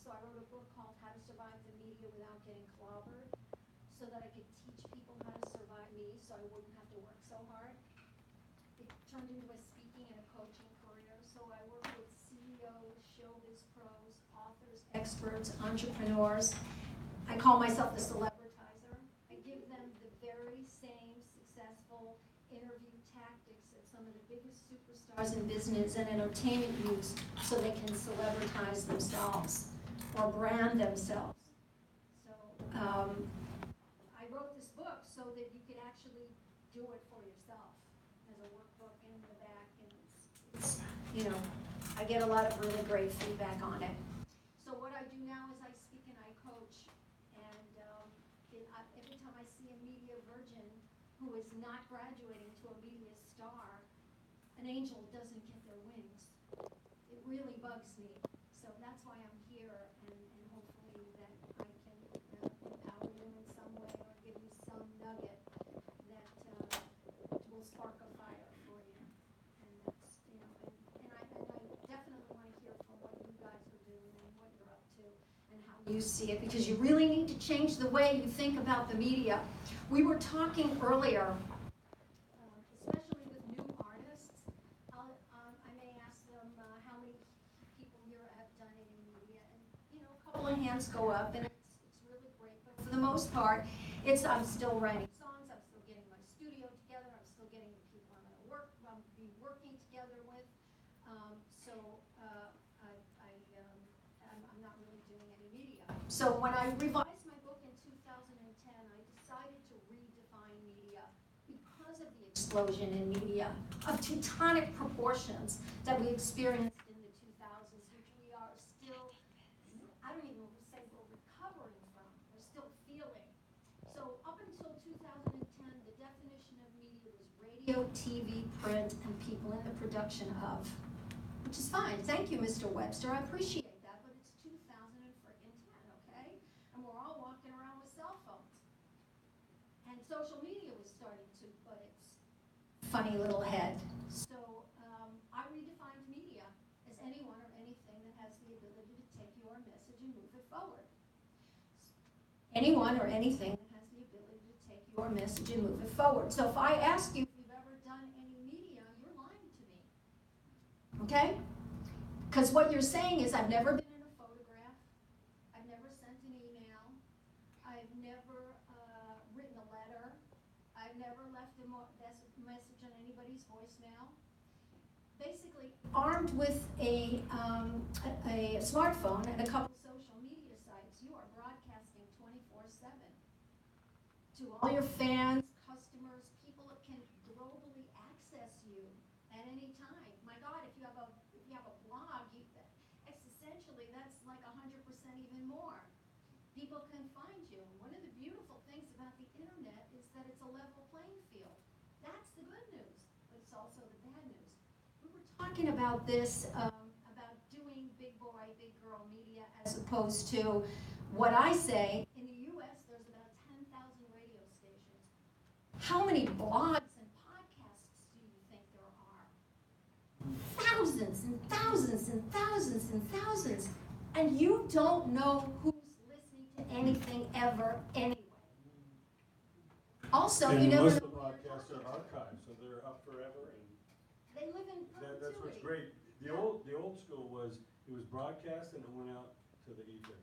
so I wrote a book called How to Survive the Media Without Getting Clobbered, so that I could teach people how to survive me, so I wouldn't have to work so hard. It turned into a speaking and a coaching career, so I work with CEOs, showbiz pros, authors, experts, entrepreneurs. I call myself the celebritizer. I give them the very same successful interview tactics that some of the biggest superstars in business and entertainment use, so they can celebritize themselves or brand themselves. So I wrote this book so that you could actually do it for yourself as a workbook in the back, and it's I get a lot of really great feedback on it. So what I do now is I speak and I coach, and every time I see a media virgin who is not graduating to a media star, an angel doesn't get their wings. It really bugs me. So that's why I'm here, and hopefully that I can empower you in some way or give you some nugget that will spark a fire for you. And that's, and I definitely want to hear from what you guys are doing and what you're up to and how you see it, because you really need to change the way you think about the media. We were talking earlier, especially with new artists. I may ask them how many people here have done any media, and a couple of hands go up, and it's really great. But for the most part, I'm still writing songs, I'm still getting my studio together, I'm still getting the people I'm going to be working together with. I'm not really doing any media. So when I revised my book in 2010, I decided to redefine media because of the explosion in media of tectonic proportions that we experienced in the 2000s, which we are still, I don't even say we're recovering from, we're still feeling. So up until 2010, the definition of media was radio, TV, print, and people in the production of, which is fine. Thank you, Mr. Webster. I appreciate that, but it's 2010, okay? And we're all walking around with cell phones. And social media was starting to put its funny little head. So I redefined media as anyone or anything that has the ability to take your message and move it forward. Anyone or anything that has the ability to take your message and move it forward. So if I ask you if you've ever done any media, you're lying to me. Okay? Because what you're saying is, I've never been in a photograph, I've never sent an email, I've never written a letter, I've never left a message on anybody's voicemail. Basically, armed with a smartphone and a couple social media sites, you are broadcasting 24/7 to all your fans, customers, people that can globally access you at any time. My God, if you have a blog, essentially that's like 100% even more. People can find you. One of the beautiful things about the internet is that it's a level playing field. That's the good news, but it's also the bad news. We were talking about this, about doing big boy, big girl media, as opposed to what I say. In the U.S., there's about 10,000 radio stations. How many blogs and podcasts do you think there are? Thousands and thousands and thousands and thousands. And you don't know who's listening to anything ever anyway. Also, and you never most know of the podcasts are archived, so they're up forever. And they live in perpetuity. that's what's great. The old school was, it was broadcast and it went out to the ether.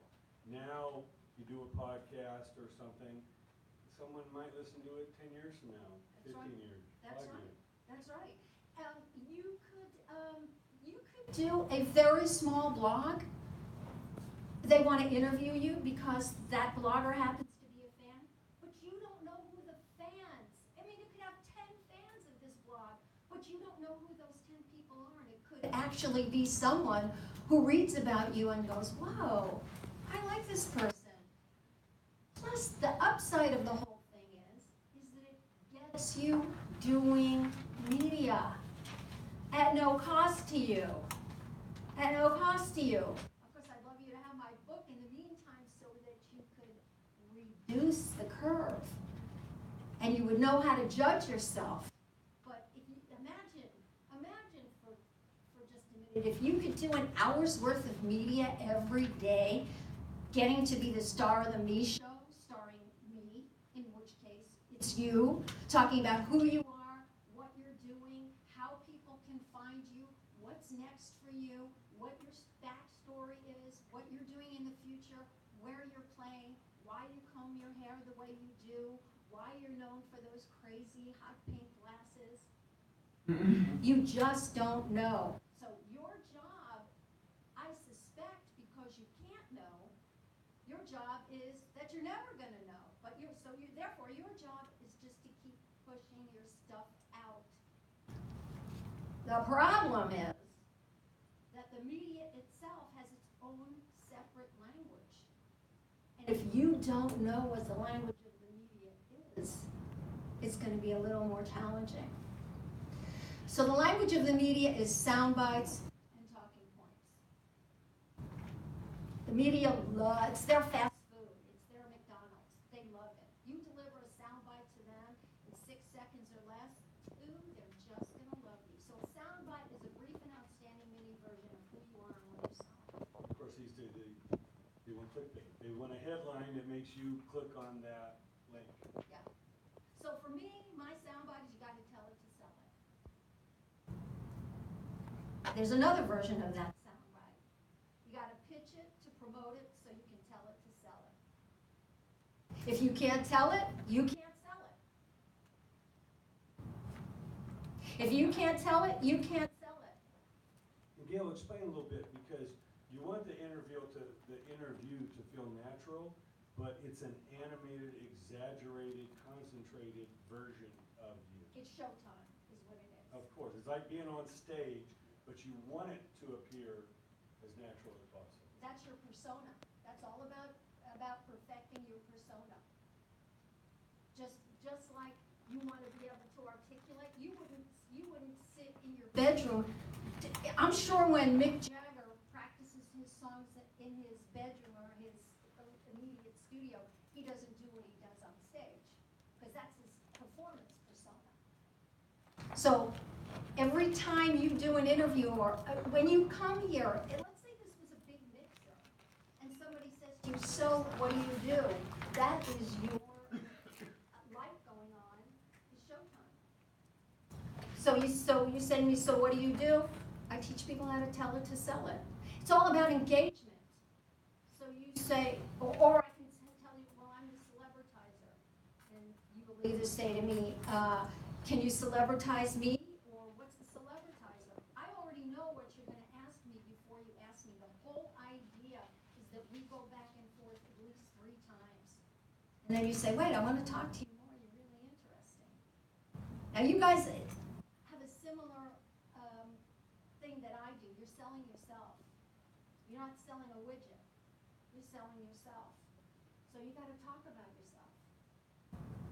Now you do a podcast or something, someone might listen to it 10 years from now, That's 15 right. years, That's 5 right. years. That's right. You could do a very small blog. They want to interview you because that blogger happens to be a fan, but you don't know who the fans. I mean, you could have 10 fans of this blog, but you don't know who those 10 people are, and it could actually be someone who reads about you and goes, "Whoa, I like this person." Plus, the upside of the whole thing is that it gets you doing media at no cost to you. At no cost to you. Of course, I'd love you to have my book in the meantime so that you could reduce the curve and you would know how to judge yourself. But if you imagine for just a minute If you could do an hour's worth of media every day, getting to be the star of the me show, starring me, in which case it's you, talking about who you are, what you're doing, how people can find you, what's next for you, what your backstory is, what you're doing in the future, where you're playing, why you comb your hair the way you do, why you're known for those crazy hot pink glasses. You just don't know. So your job, I suspect, because you can't know, your job is that you're never going to know. But therefore, your job is just to keep pushing your stuff out. The problem is that the media itself has its own separate language. And if you don't know what the language of the media is, it's going to be a little more challenging. So the language of the media is sound bites and talking points. The media loves, it's their fast food, it's their McDonald's. They love it. You deliver a sound bite to them in 6 seconds or less, ooh, they're just going to love you. So a sound bite is a brief and outstanding mini version of who you are and what you're selling. Of course, they want clickbait. They want a headline that makes you click on that link. Yeah. So for me, my sound bite is you got to tell it to sell it. There's another version of that sound bite. You got to pitch it to promote it so you can tell it to sell it. If you can't tell it, you can't sell it. If you can't tell it, you can't sell it. And Gail, explain a little bit, because you want the interview to feel natural, but it's an animated, exaggerated, concentrated version of you. It's showtime, is what it is. Of course, it's like being on stage, but you want it to appear as natural as possible. That's your persona. That's all about perfecting your persona. Just like you want to be able to articulate, you wouldn't sit in your bedroom. I'm sure when Mick Jagger practices his songs in his bedroom or his immediate studio, he doesn't do what he does on stage, because that's his performance persona. So every time you do an interview, or when you come here, let's say this was a big mixer, and somebody says to you, so what do you do? That is your life going on, is showtime. So you say to me, so what do you do? I teach people how to tell it to sell it. It's all about engagement. So you say, or I can tell you, well, I'm the celebritizer. And you will either say to me, can you celebritize me? Or what's the celebritizer? I already know what you're going to ask me before you ask me. The whole idea is that we go back and forth at least 3 times. And then you say, wait, I want to talk to you more. You're really interesting. Now you guys have a similar thing that I do. You're selling yourself. You're not selling a widget. You're selling yourself. So you got to talk about yourself.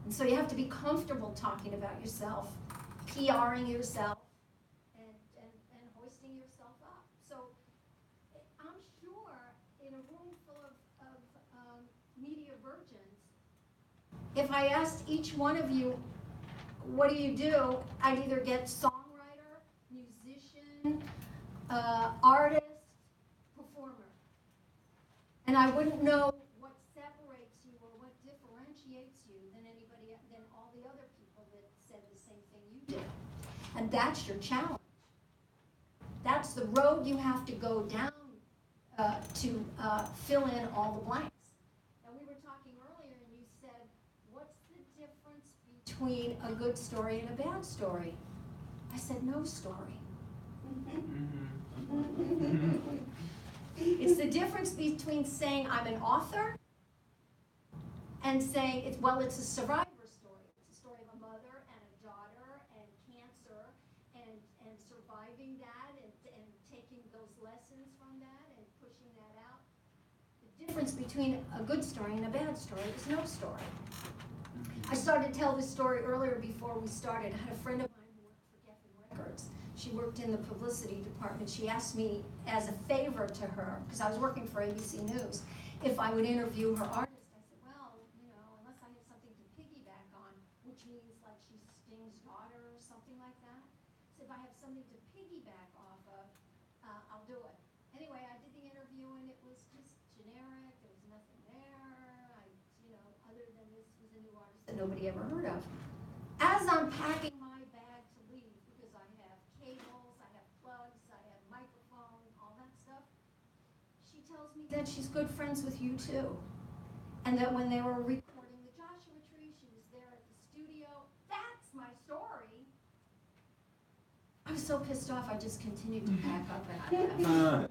And so you have to be comfortable talking about yourself, PRing yourself, and hoisting yourself up. So I'm sure in a room full of media virgins, if I asked each one of you, what do you do? I'd either get songwriter, musician, artist, performer. And I wouldn't know what separates you or what differentiates you than all the other people that said the same thing you did. And that's your challenge. That's the road you have to go down to fill in all the blanks. And we were talking earlier and you said, what's the difference between a good story and a bad story? I said, no story. It's the difference between saying I'm an author and saying it's a survivor story. It's a story of a mother and a daughter and cancer and surviving that and taking those lessons from that and pushing that out. The difference between a good story and a bad story is no story. I started to tell this story earlier before we started. I had a friend of mine who worked for Geffen Records. She worked in the publicity department. She asked me as a favor to her, because I was working for ABC News, if I would interview her artist. I said, well, unless I have something to piggyback on, which means like she's Sting's daughter or something like that. So if I have something to piggyback off of, do it. Anyway, I did the interview and it was just generic. There was nothing there. Other than this was a new artist that nobody ever heard of. As I'm packing my bag to leave, because I have cables, I have plugs, I have microphone, all that stuff, she tells me that she's good friends with you too. And that when they were recording the Joshua Tree, she was there at the studio. That's my story. I was so pissed off, I just continued to pack up and I left. I couldn't do it.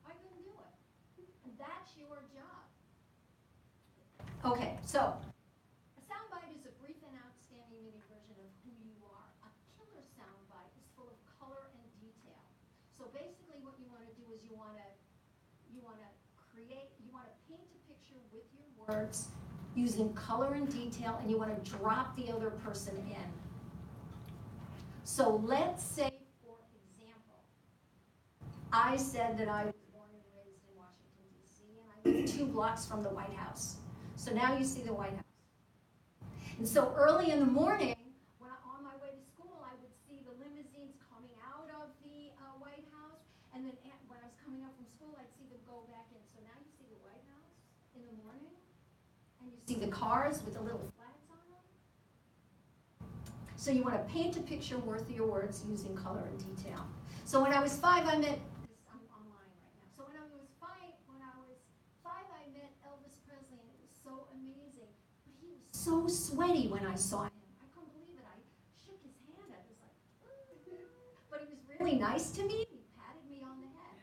I couldn't do it. And that's your job. Okay, so a soundbite is a brief and outstanding mini version of who you are. A killer soundbite is full of color and detail. So basically what you want to do is you want to paint a picture with your words using color and detail, and you want to drop the other person in. So let's say, for example, I said that I was born and raised in Washington, D.C., and I live 2 blocks from the White House. So now you see the White House. And so early in the morning, when on my way to school, I would see the limousines coming out of the White House, and then when I was coming up from school, I'd see them go back in. So now you see the White House in the morning, and you see the cars with the little flags on them. So you want to paint a picture worth your words using color and detail. So when I was 5, I met I'm online right now. So when I was 5, I met Elvis Presley, and it was so amazing. But he was so sweaty when I saw him. I couldn't believe it. I shook his hand. I was like, but he was really nice to me. He patted me on the head.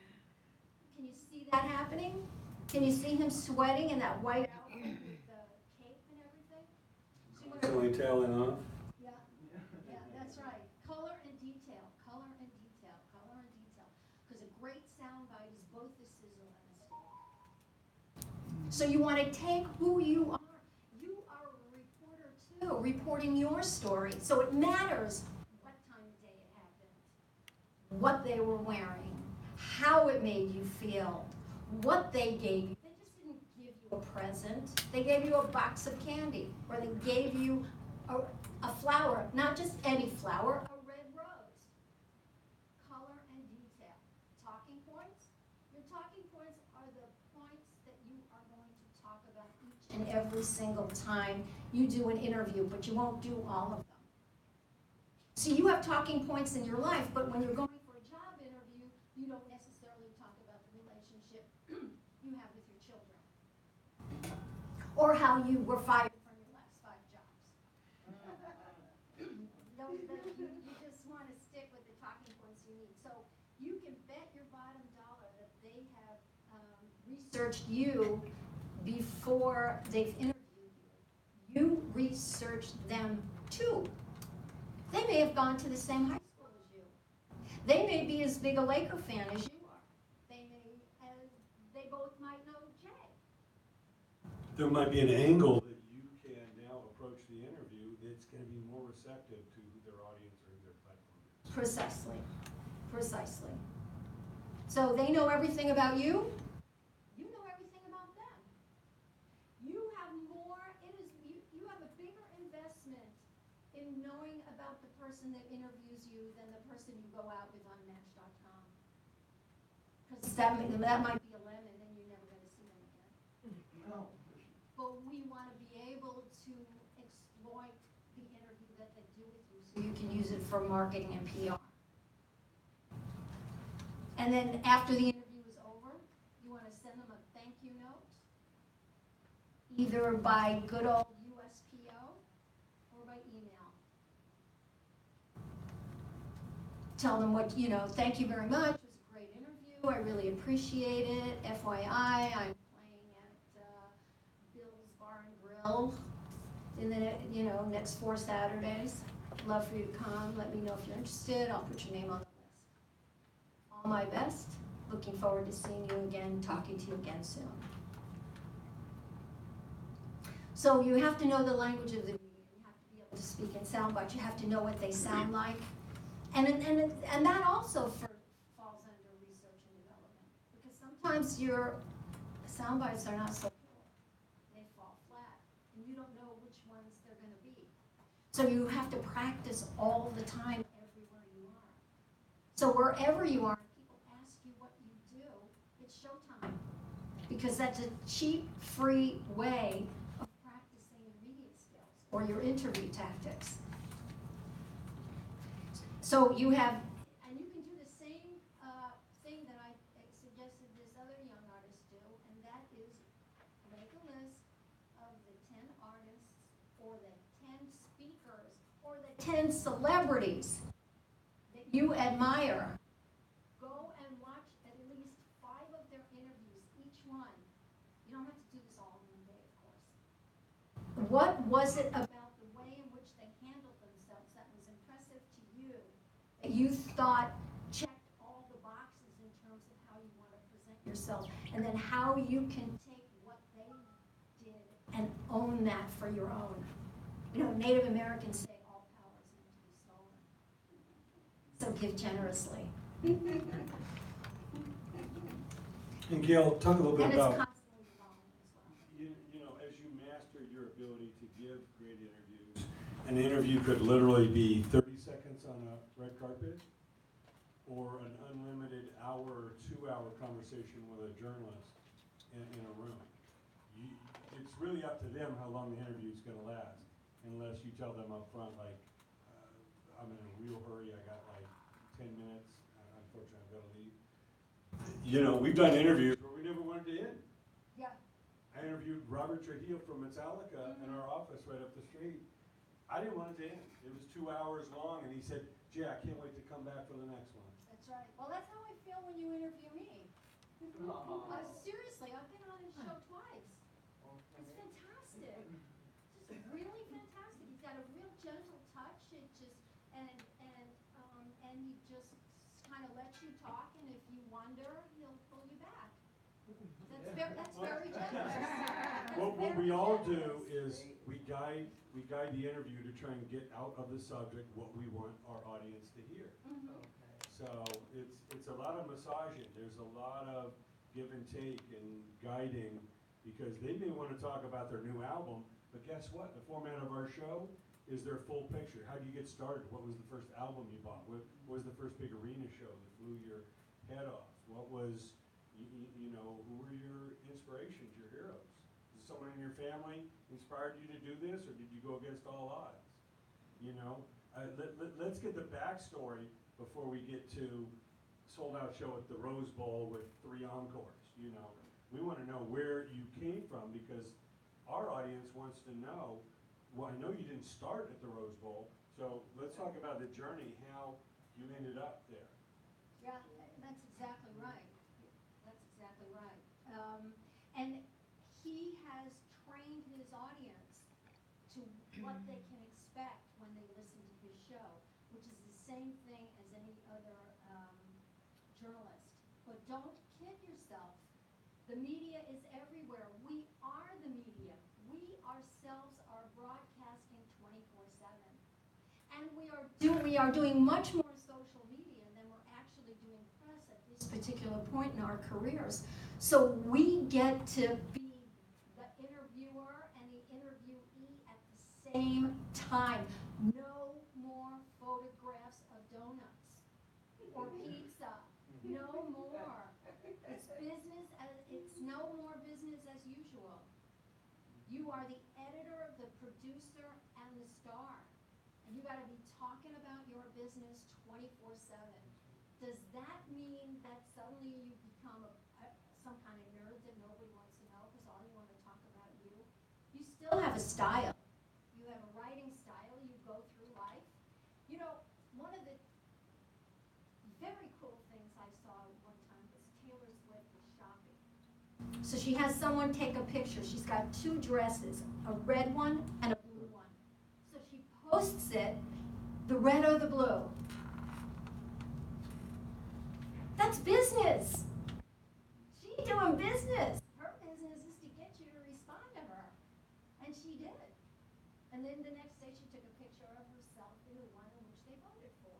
Can you see that happening? Can you see him sweating in that white outfit with the cape and everything? So It's only tailing off. Yeah, that's right. Color and detail, color and detail, color and detail. Because a great soundbite is both a sizzle and a stick. So you want to take who you are. You are a reporter too, reporting your story. So it matters what time of day it happened, what they were wearing, how it made you feel, what they gave you. They just didn't give you a present. They gave you a box of candy, or they gave you a flower, not just any flower, a red rose. Color and detail. Talking points. Your talking points are the points that you are going to talk about each and every single time you do an interview, but you won't do all of them. So you have talking points in your life, but when you're going for a job interview, you don't necessarily talk about the relationship you have with your children, or how you were fired from your last 5 jobs. You just want to stick with the talking points you need. So you can bet your bottom dollar that they have researched you before they've interviewed you. You researched them too. They may have gone to the same high school as you. They may be as big a Laker fan as you are. They both might know Jay. There might be an angle that you can now approach the interview that's going to be more receptive to who their audience or who their platform is. Precisely. Precisely. So they know everything about you. You know everything about them. You have you have a bigger investment in knowing about the person that interviews you than the person you go out with on Match.com. Because that might be a lemon and you're never going to see them again. No. But we want to be able to exploit the interview that they do with you so you can use it for marketing and PR. And then after the interview is over, you want to send them a thank you note, either by good old USPO or by email. Tell them what, thank you very much. It was a great interview. I really appreciate it. FYI, I'm playing at Bill's Bar and Grill in the next 4 Saturdays. Love for you to come. Let me know if you're interested. I'll put your name on the list. All my best. Looking forward to seeing you again, talking to you again soon. So you have to know the language of the media. You have to be able to speak in sound bites. You have to know what they sound like. And that also falls under research and development. Because sometimes your sound bites are not so cool. They fall flat. And you don't know which ones they're going to be. So you have to practice all the time everywhere you are. So wherever you are, people ask you what you do, it's showtime. Because that's a cheap, free way of practicing your media skills or your interview tactics. So you have, and you can do the same thing that I suggested this other young artist do, and that is make a list of the 10 artists or the 10 speakers or the 10 celebrities that you admire. Go and watch at least 5 of their interviews, each one. You don't have to do this all in one day, of course. What was it about the way in which they handled themselves that was impressive to you, that you thought checked all the boxes in terms of how you want to present yourself, and then how you can take what they did and own that for your own? You know, Native Americans say all power is meant to be stolen. So give generously. And Gail, talk a little bit And it's about, constantly evolving as well. you know, as you master your ability to give great interviews, an interview could literally be 30 seconds on a red carpet, or an unlimited hour or 2-hour conversation with a journalist in a room. It's really up to them how long the interview is going to last, unless you tell them up front, like, I'm in a real hurry, I got like 10 minutes, unfortunately I've got to leave. You know, we've done interviews where we never wanted to end. Yeah. I interviewed Robert Trujillo from Metallica in our office right up the street. I didn't want it to end. It was 2 hours long, and he said, "Jay, I can't wait to come back for the next one." That's right. Well, that's how I feel when you interview me. Seriously, I've been on his show twice. It's fantastic. Just really fantastic. He's got a real gentle touch. It just and he just kind of lets you talk, and if you wonder, he'll pull you back. That's very generous. What we all do is we guide the interview to try and get out of the subject what we want our audience to hear. Mm-hmm. So it's a lot of massaging. There's a lot of give and take and guiding, because they may want to talk about their new album, but guess what? The format of our show is their full picture. How do you get started? What was the first album you bought? What was the first big arena show that blew your head off? What was, you know, who were your inspirations, your heroes? Did someone in your family inspired you to do this, or did you go against all odds? You know, let's get the backstory before we get to sold-out show at the Rose Bowl with 3 encores. You know, we want to know where you came from, because our audience wants to know. Well, I know you didn't start at the Rose Bowl, so let's talk about the journey, how you ended up there. Yeah, that's exactly right. That's exactly right. And he has trained his audience to what they can expect when they listen to his show, which is the same thing as any other journalist. But don't kid yourself. The media is everywhere. We are the media. We ourselves are broadcasting 24/7. And we are doing much more social media than we're actually doing press at this particular point in our careers. So we get to be the interviewer and the interviewee at the same time. No more photographs of donuts or pizza. No more. It's no more business as usual. You are the editor, the producer, and the star. And you got to be talking about your business 24/7. Does that mean that suddenly you become some kind of nerd that nobody wants to know because all you want to talk about you? You still have a style. You have a writing style. You go through life. You know, one of the very cool things I saw one time was Taylor Swift was shopping. So she has someone take a picture. She's got 2 dresses, a red one and a blue one. So she posts it, the red or the blue. That's business. She's doing business. Her business is to get you to respond to her. And she did. And then the next day she took a picture of herself in the one in which they voted for.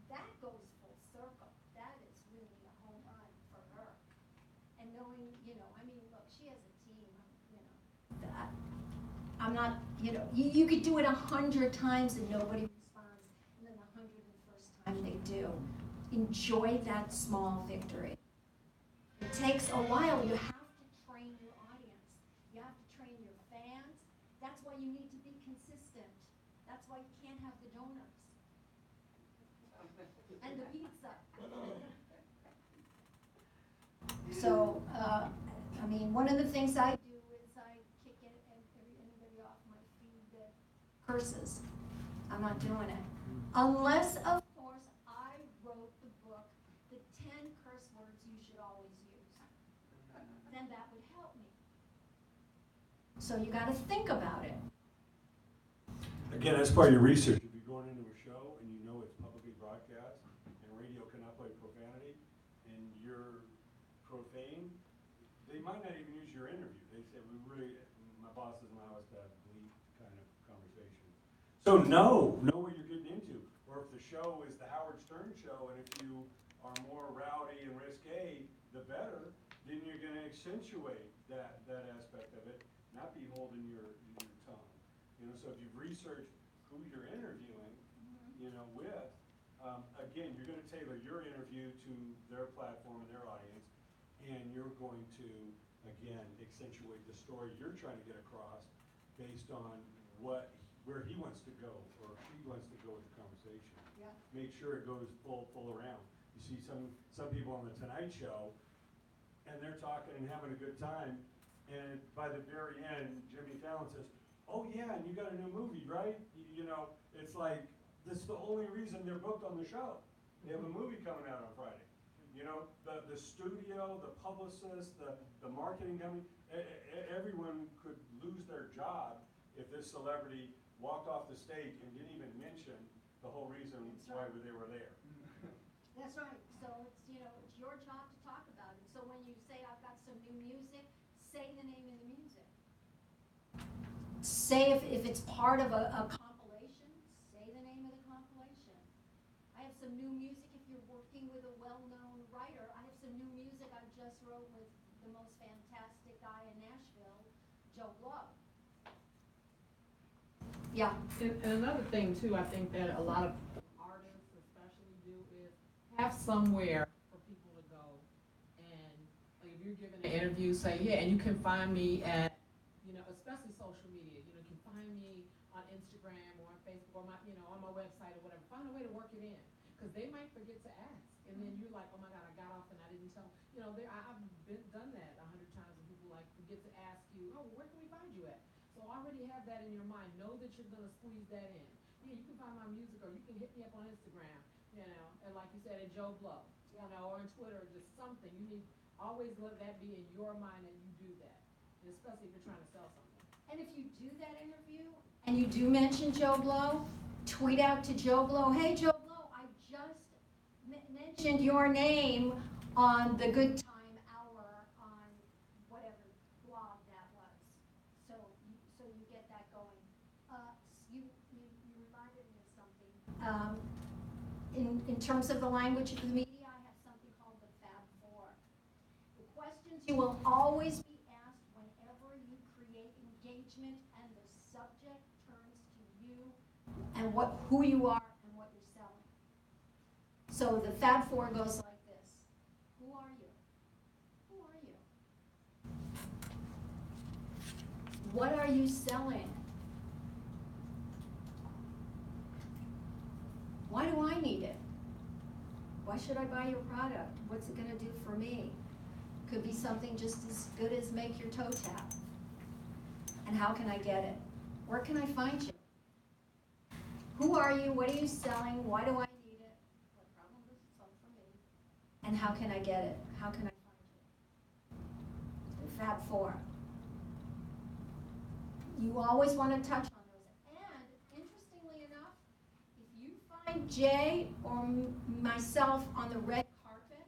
That goes full circle. That is really a home run for her. And knowing, you know, I mean, look, she has a team, you know. I'm not, you know, you could do it 100 times and nobody responds, and then the 101st time they do. enjoy that small victory. It takes a while. You have to train your audience. You have to train your fans. That's why you need to be consistent. That's why you can't have the donuts and the pizza. So, I mean, one of the things I do is I kick anybody off my feed that curses. I'm not doing it. Unless, of course, I wrote the book, The 10 Curse Words You Should Always Use. Then that would help me. So you got to think about it. Again, as part of your research, if you're going into a show and you know it's publicly broadcast and radio cannot play profanity and you're profane, they might not even use your interview. They say, my boss doesn't allow us to have bleep kind of conversations. So know what you're getting into. Or if the show is the Howard Stern show and if you are more rowdy and risque, the better, then you're going to accentuate that aspect of it, not be holding your tongue. You know, so if you've researched who you're interviewing, with, again, you're going to tailor your interview to their platform and their audience, and you're going to, again, accentuate the story you're trying to get across based on where he wants to go or she wants to go with the conversation. Yeah. Make sure it goes full around. You see some people on the Tonight Show, and they're talking and having a good time, and by the very end, Jimmy Fallon says, "Oh yeah, and you got a new movie, right?" It's like, this is the only reason they're booked on the show. They have a movie coming out on Friday. The studio, the publicist, the marketing company, everyone could lose their job if this celebrity walked off the stage and didn't even mention the whole reason why they were there. That's right. So it's your job to talk about it. So when you say, I've got some new music, say the name of the music. Say if it's part of a compilation, say the name of the compilation. I have some new music if you're working with a well-known writer. I have some new music I just wrote with the most fantastic guy in Nashville, Joe Blow. Yeah. And another thing too, I think that a lot of artists especially do is have somewhere for people to go. And like if you're giving an interview, say, yeah, and you can find me at, especially social media, you can find me on Instagram or on Facebook or on my website or whatever. Find a way to work it in. Because they might forget to ask. And then you're like, oh my God, I got off and I didn't tell. I've done that 100 times and people forget to ask you, oh, where can we find you at? So already have that in your mind. Know that you're going to squeeze that in. Yeah, you can find my music or you can hit me up on Instagram, and like you said, at Joe Blow, or on Twitter, just something. You need always let that be in your mind that you do that, and especially if you're trying to sell something. And if you do that interview and you do mention Joe Blow, tweet out to Joe Blow, hey Joe Blow, I just mentioned your name on the Good Time Hour on whatever blog that was. So you get that going. You reminded me of something. In terms of the language of the media, I have something called the Fab Four. The questions you will always be asked whenever you create engagement and the subject turns to you and who you are and what you're selling. So the Fab Four goes like this. Who are you? Who are you? What are you selling? Why do I need it? Why should I buy your product? What's it going to do for me? Could be something just as good as make your toe tap. And how can I get it? Where can I find you? Who are you? What are you selling? Why do I need it? What problem does it solve for me? And how can I get it? How can I find you? The Fab Four. You always want to touch on those. And interestingly enough, if you find Jay or myself on the red carpet,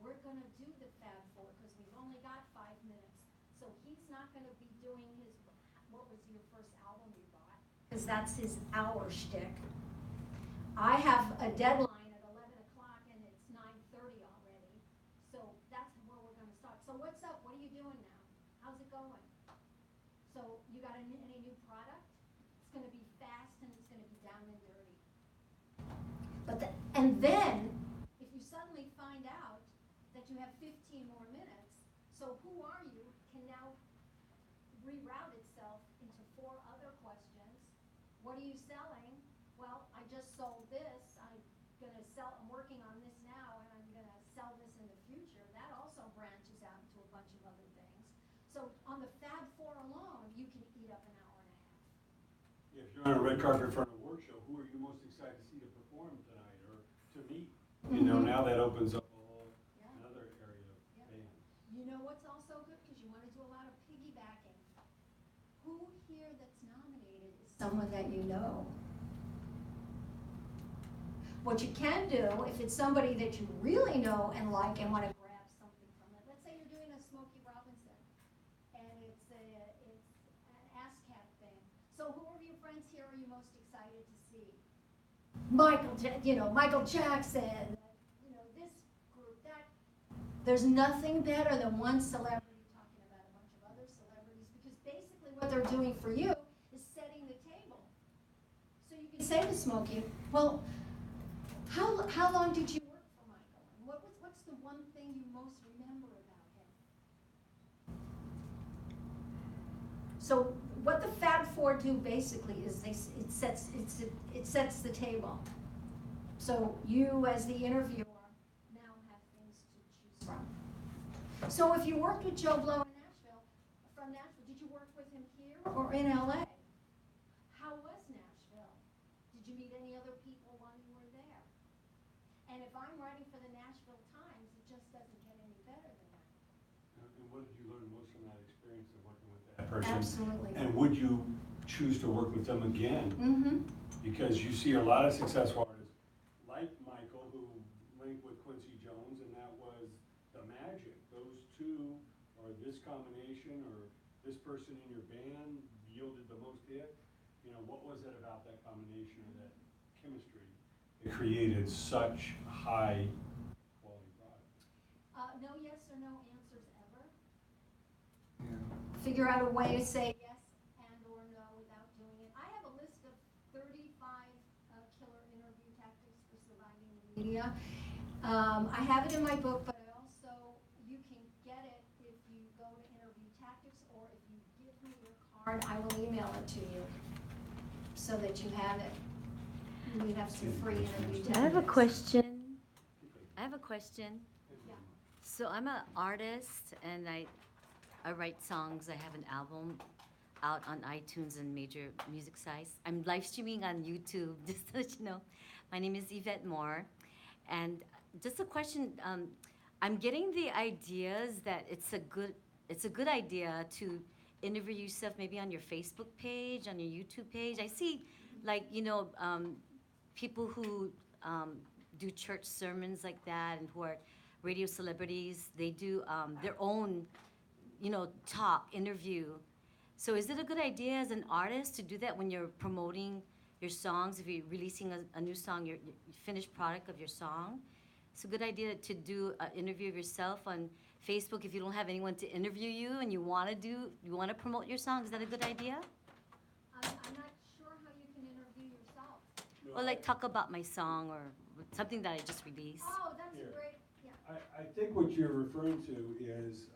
we're going to do the Fab Four because we've only got 5 minutes. So he's not going to be doing what was your first album you bought? Because that's his hour shtick. I have a deadline at 11 o'clock and it's 9:30 already. So that's where we're going to start. So what's up? What are you doing now? How's it going? So you got any new product? It's going to be fast and it's going to be down and dirty. And then, if you have 15 more minutes. So who are you can now reroute itself into 4 other questions. What are you selling? Well, I just sold this. I'm working on this now, and I'm gonna sell this in the future. That also branches out into a bunch of other things. So on the Fab 4 alone, you can eat up an hour and a half. Yeah, if you're on a red carpet for an award show, who are you most excited to see to perform tonight or to meet? You know, now that opens up a whole another area of bands. You know what's also good, because you want to do a lot of piggybacking. Who here that's nominated is someone that you know? What you can do, if it's somebody that you really know and like and want to grab something from it, let's say you're doing a Smokey Robinson, and it's an ASCAP thing. So who of your friends here are you most excited to see? Michael Jackson, this group, that. There's nothing better than one celebrity talking about a bunch of other celebrities, because basically what they're doing for you is setting the table. So you can say to Smokey, well, how long did you work for Michael? And what's the one thing you most remember about him? So what the Fab 4 do basically is it sets the table. So you as the interviewer now have things to choose from. So if you worked with Joe Blow in from Nashville, did you work with him here or in LA? How was Nashville? Did you meet any other people while you were there? And if I'm writing for the Nashville Times, it just doesn't get any better than that. And what did you learn most from that experience of working with that person? Absolutely. And would you choose to work with them again? Mm-hmm. Because you see a lot of successful artists like Michael who linked with Quincy Jones, and that was the magic. Those two, or this combination, or this person in your band yielded the most hit. What was it about that combination or that chemistry that created such high quality product? No yes or no answers ever. Yeah. Figure out a way to say yes and or no without doing it. I have a list of 35 killer interview tactics for surviving the media. I have it in my book, but you can get it if you go to Interview Tactics, or if you give me your card, I will email it to you so that you have it. We have some free interview tactics. I have a question. Yeah. So I'm an artist, and I write songs. I have an album out on iTunes and major music sites. I'm live streaming on YouTube, just to let you know. My name is Eyvette Moore. And just a question, I'm getting the ideas that it's a good idea to interview yourself maybe on your Facebook page, on your YouTube page. I see, people who do church sermons like that, and who are radio celebrities. They do their own, talk, interview. So is it a good idea as an artist to do that when you're promoting your songs? If you're releasing a new song, your finished product of your song, it's a good idea to do an interview of yourself on Facebook if you don't have anyone to interview you and you want to promote your song. Is that a good idea? I'm not sure how you can interview yourself. Or like talk about my song or something that I just released. Oh, that's Here. a great, yeah. I think what you're referring to is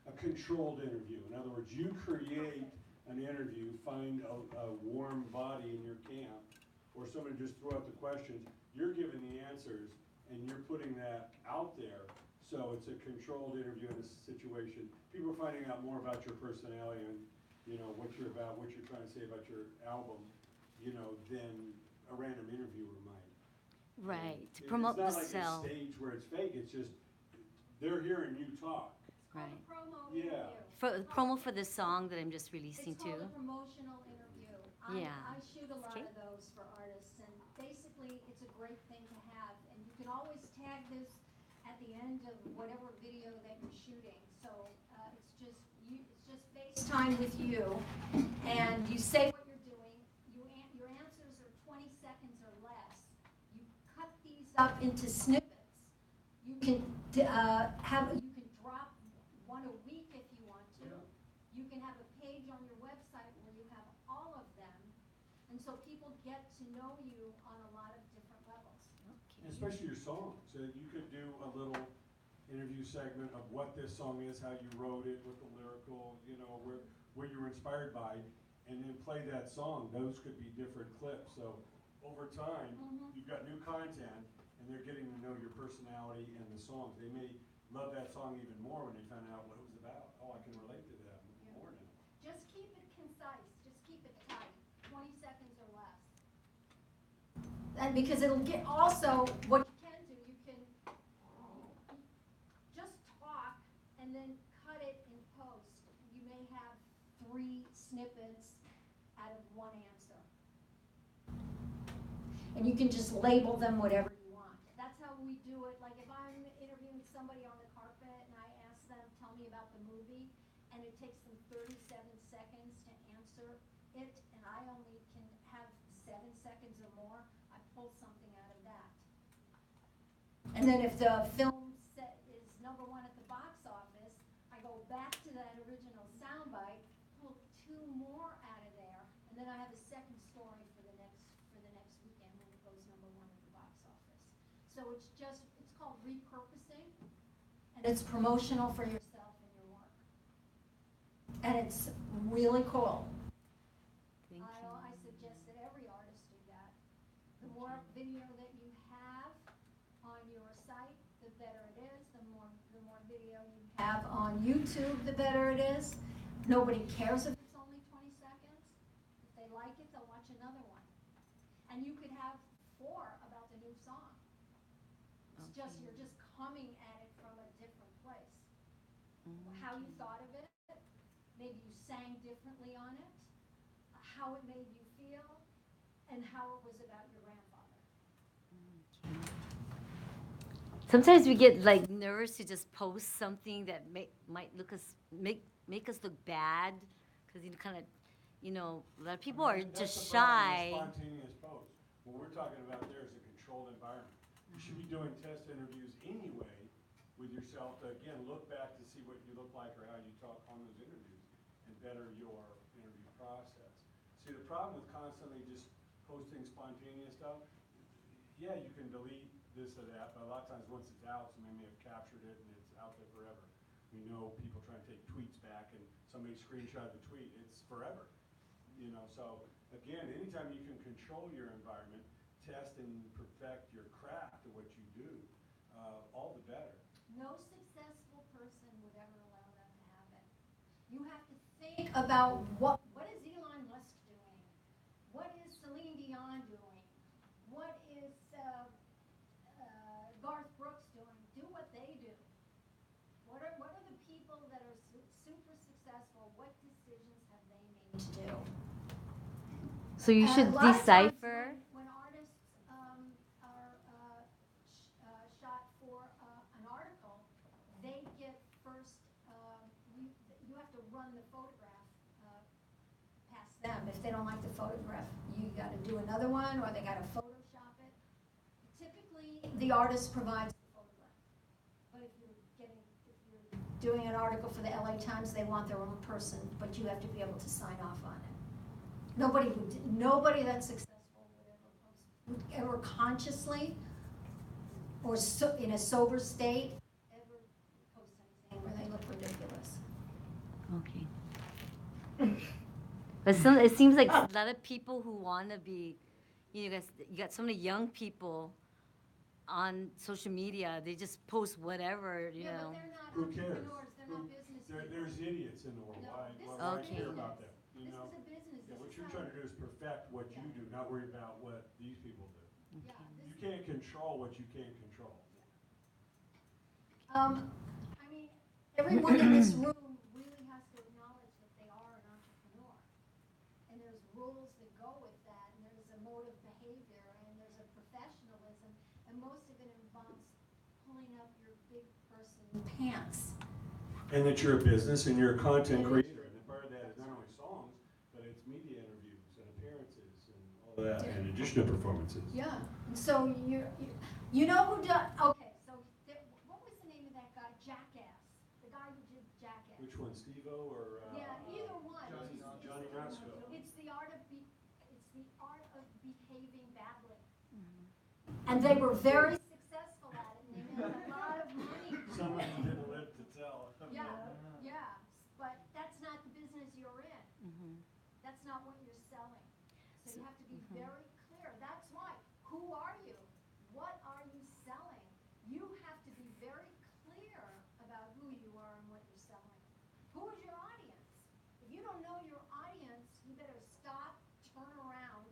a controlled interview. In other words, you create an interview, find a warm body in your camp, or someone just throw out the questions, you're giving the answers, and you're putting that out there. So it's a controlled interview in a situation. People are finding out more about your personality and, what you're about, what you're trying to say about your album, than a random interviewer might. Right, to promote the It's sell. not like a stage where it's fake, it's just, they're hearing you talk. It's called Right. a promo Yeah. interview. For promo for the song that I'm just releasing It's too. called a promotional interview. Yeah. I shoot a lot Okay. of those for artists, and basically, it's a great thing to have. And you can always tag this at the end of whatever video that you're shooting. So it's just FaceTime with you, and you say what you're doing. Your answers are 20 seconds or less. You cut these up into snippets. You can drop one a week if you want to. Yeah. You can have a page on your website where you have all of them, and so people get to know you on a lot of different levels. And especially your songs. So you could do a little interview segment of what this song is, how you wrote it, what the lyrical, you know, where you were inspired by, and then play that song. Those could be different clips. So over time, you've got new content, and they're getting to know your personality and the songs. They may love that song even more when they find out what it was about. Oh, I can relate to that more now. Just keep it concise, just keep it tight, 20 seconds or less. And because it'll get, also, what you can do, you can just talk and then cut it in post. You may have 3 snippets out of 1 answer. And you can just label them whatever you want. That's how we do it. Like if I'm interviewing somebody on the carpet and I ask them, tell me about the movie, and it takes them 37 seconds to answer it, and I only can have 7 seconds or more, I pull something out of that. And then if the film set is #1 at the box office, I go back to that original soundbite, pull 2 more out of there, and then I have a second story for the next weekend when it goes #1 at the box office. So it's called repurposing, and it's promotional for yourself and your work. And it's really cool. Thank you. I suggest that every artist do that. The more video that you have on your site, the better it is. The more video you have on YouTube, the better it is. Nobody cares if it's only 20 seconds. If they like it, they'll watch another one. And you could have 4 about the new song. It's just, you're just coming at it from a different place. How you thought of it, maybe you sang differently on it, how it made you feel, and how it was about your grandfather. Sometimes we get like nervous to just post something that might make us look bad, because you kind of, you know, a lot of people are just shy. That's the problem with spontaneous posts. What we're talking about there is a controlled environment. You should be doing test interviews anyway with yourself to, again, look back to see what you look like or how you talk on those interviews and better your interview process. See, the problem with constantly just posting spontaneous stuff, yeah, you can delete this or that, but a lot of times once it's out, somebody may have captured it and it's out there forever. We know people try to take tweets back and somebody screenshot the tweet, it's forever. You know, so again, anytime you can control your environment, test and perfect your craft of what you do, all the better. No successful person would ever allow them to have it. You have to think about what is Elon Musk doing? What is Celine Dion doing? What is Garth Brooks doing? Do what they do. What are the people that are super successful? What decisions have they made to do? So you should A lot of times decipher. when artists are shot for an article, they get first, you have to run the photograph past them. If they don't like the photograph, you got to do another one, or they got to Photoshop it. Typically, the artist provides the photograph. But if you're doing an article for the LA Times, they want their own person, but you have to be able to sign off on it. Nobody that's successful would ever consciously or in a sober state ever post anything where they look ridiculous. Okay. But it seems like a lot of people who want to be, you got so many young people on social media. They just post whatever, you know. But they're not Who cares? entrepreneurs. They're not business people. There's idiots in the world. No, Why this is Okay. care about that? You This know? is a business. Yeah, what This you're is trying to do is perfect what you do, not worry about what these people do. Yeah, You can't control what you can't control. I mean, everyone in this room really has to acknowledge that they are an entrepreneur. And there's rules that go with that, and there's a mode of behavior, and there's a professionalism, and most of it involves pulling up your big person pants. And that you're a business and you're a content creator, and part of that is not only songs, but it's media interviews and appearances and all that, and additional performances. Yeah, and so you know who does, okay, so what was the name of that guy? Jackass, the guy who did Jackass. Which one, Steve-O or? Yeah, either one. Johnny Knoxville. It's the art of behaving badly. And they were very successful at it, and they made a lot of money. Some of them didn't So you have to be very clear. That's why. Who are you? What are you selling? You have to be very clear about who you are and what you're selling. Who is your audience? If you don't know your audience, you better stop, turn around,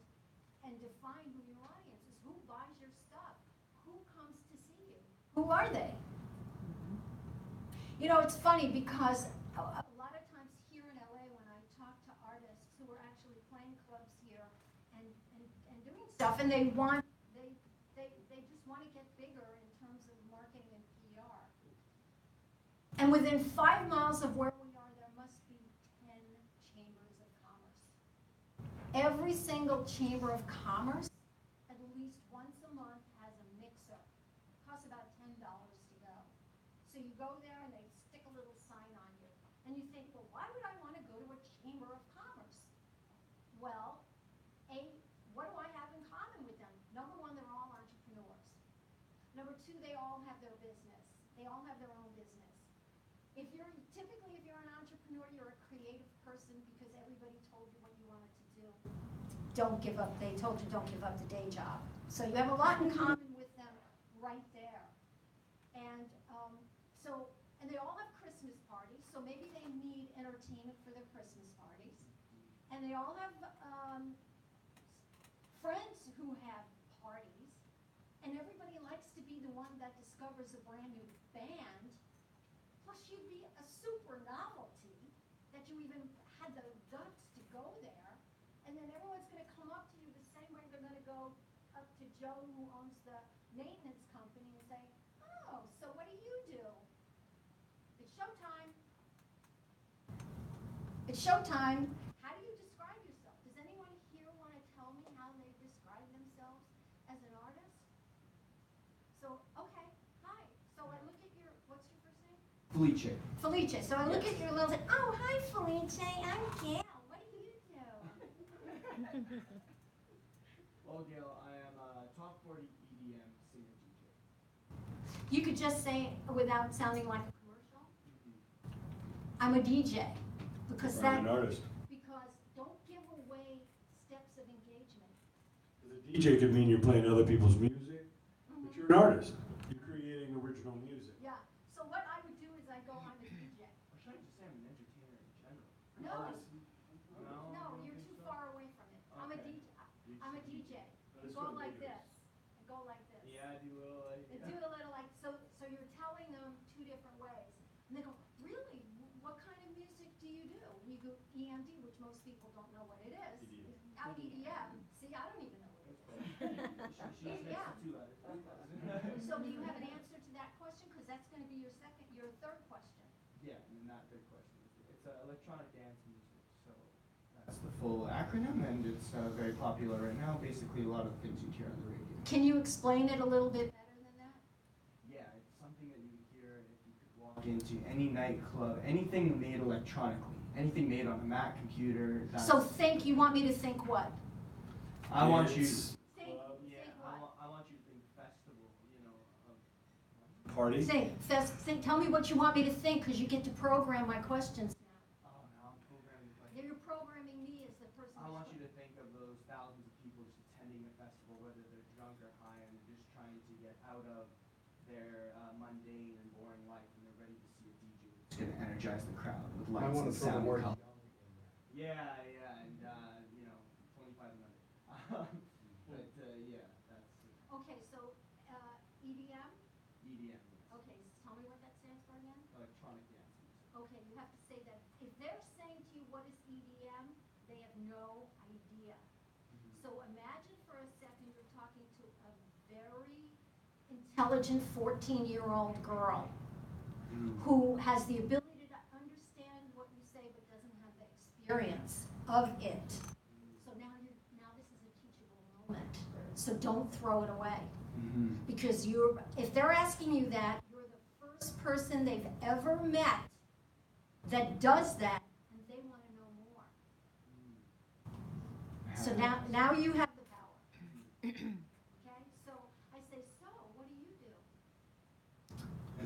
and define who your audience is. Who buys your stuff? Who comes to see you? Who are they? You know, it's funny because a lot of times here in LA when I talk to artists who are actually playing clubs here and doing stuff, and they just want to get bigger in terms of marketing and PR. And within 5 miles of where we are, there must be 10 chambers of commerce. Every single chamber of commerce, at least once a month, has a mixer. It costs about $10 to go. So you go there and they stick a little sign on you. And you think, well, why would I want to go to a chamber of commerce? Well, what do I have in common with them? Number one, they're all entrepreneurs. Number two, they all have their business. They all have their own business. Typically, if you're an entrepreneur, you're a creative person because everybody told you what you wanted to do. Don't give up. They told you don't give up the day job. So you have a lot in common with them right there. And and they all have Christmas parties, so maybe they need entertainment for their Christmas parties. And they all have friends who have parties. And everybody likes to be the one that discovers a brand new band. Plus, you'd be a super novelty that you even had the guts to go there. And then everyone's going to come up to you the same way they're going to go up to Joe, who owns the maintenance company, and say, oh, so what do you do? It's showtime. It's showtime. How do you describe yourself? Does anyone here want to tell me how they describe themselves as an artist? So, okay, hi. So I look at what's your first name? Felice. Felice. So I look at your little, oh, hi, Felice. I'm Gail. What do you do? Well, Gail, I am a top 40 EDM singer DJ. You could just say, without sounding like a commercial, I'm a DJ. Because I'm an artist. Because don't give away steps of engagement. The DJ could mean you're playing other people's music, but you're an artist. You're creating original music. Yeah. So what I would do is I go, I'm a DJ. Or should I just say I'm an entertainer in general? No. No, No, you're too far away from it. I'm a Okay. DJ. I'm a DJ. That's Go what like it is. this. And go like this. Yeah, I do a little like. And do a little like, so you're telling them two different ways. And they go, really? What kind of music do you do? And you go EMD, which most people don't know what it is. EDM. Out EDM. See, I don't even know what it is. She's next Yeah. to 2 letters. So do you have an answer to that question? Because that's going to be your third question. Yeah, not good question. It's electronic dance music, so that's the full acronym, and it's very popular right now. Basically, a lot of things you hear on the radio. Can you explain it a little bit better than that? Yeah, it's something that you would hear if you could walk into any nightclub, anything made electronically, anything made on a Mac computer. So you want me to think what? I want you. Think Yeah, what? I want you to think festival, Party? Tell me what you want me to think, because you get to program my questions now. Oh, now I'm programming questions. You're programming me as the person. I want you to think of those thousands of people just attending a festival, whether they're drunk or high, and they're just trying to get out of their mundane and boring life, and they're ready to see a DJ that's going to energize the crowd with I lights want and to throw sound the word and color. young in there. Yeah, and 25 and under. But yeah, that's Okay, so EDM? EDM, Okay, tell me what that stands for again. electronic dance music. Okay, you have to say that. If they're saying to you, what is EDM, they have no idea. So imagine for a second you're talking to a very intelligent 14-year-old girl who has the ability to understand what you say but doesn't have the experience of it. So now this is a teachable moment. So don't throw it away. Because if they're asking you that, you're the first person they've ever met that does that, and they want to know more. So now you have the power. Okay? So I say, so what do you do?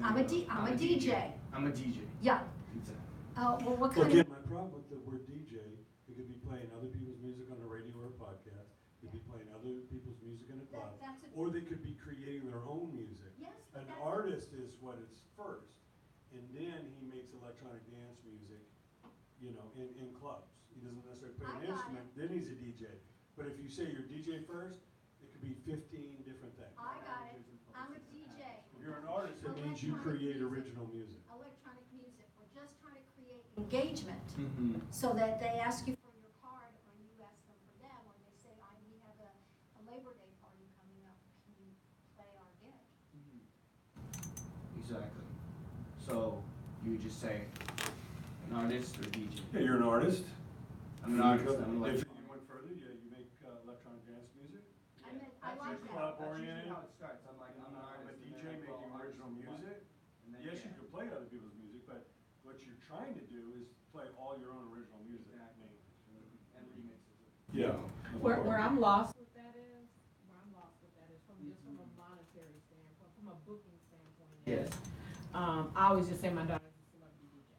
I'm a DJ. I'm a DJ. Yeah. Pizza. Well, what Well, kind again, of? my problem with the word DJ It could be playing other people's music on the radio or a podcast. It could be playing other people's music in a club. That's a, Or they could be creating their own music. yes, but An that's. artist is what it's first, and then he makes electronic dance music, you know, in clubs. He doesn't necessarily play I an got instrument, then he's a DJ. But if you say you're DJ first, it could be 15 different things. I got it. I'm a DJ. If you're an artist, it means you create original music. Electronic music. We're just trying to create engagement Mm-hmm. so that they ask you for your card or you ask them for them, or they say, we have a Labor Day party coming up. Can you play our gig? Exactly. So you would just say an artist or DJ? Yeah, you're an artist. I'm an artist. I'm If like. you went further, you make electronic dance music. I mean, I That's like usually that. That's usually how it starts. I'm like, I'm an I'm a artist. DJ and then I making go original artist what? music. And then, Yes, you yeah. can play other people's music, but what you're trying to do is play all your own original music. Exactly. And remixes. Yeah. Where I'm lost with that is, from a monetary standpoint, from a booking standpoint. Yes. I always just say my daughter's a celebrity DJ.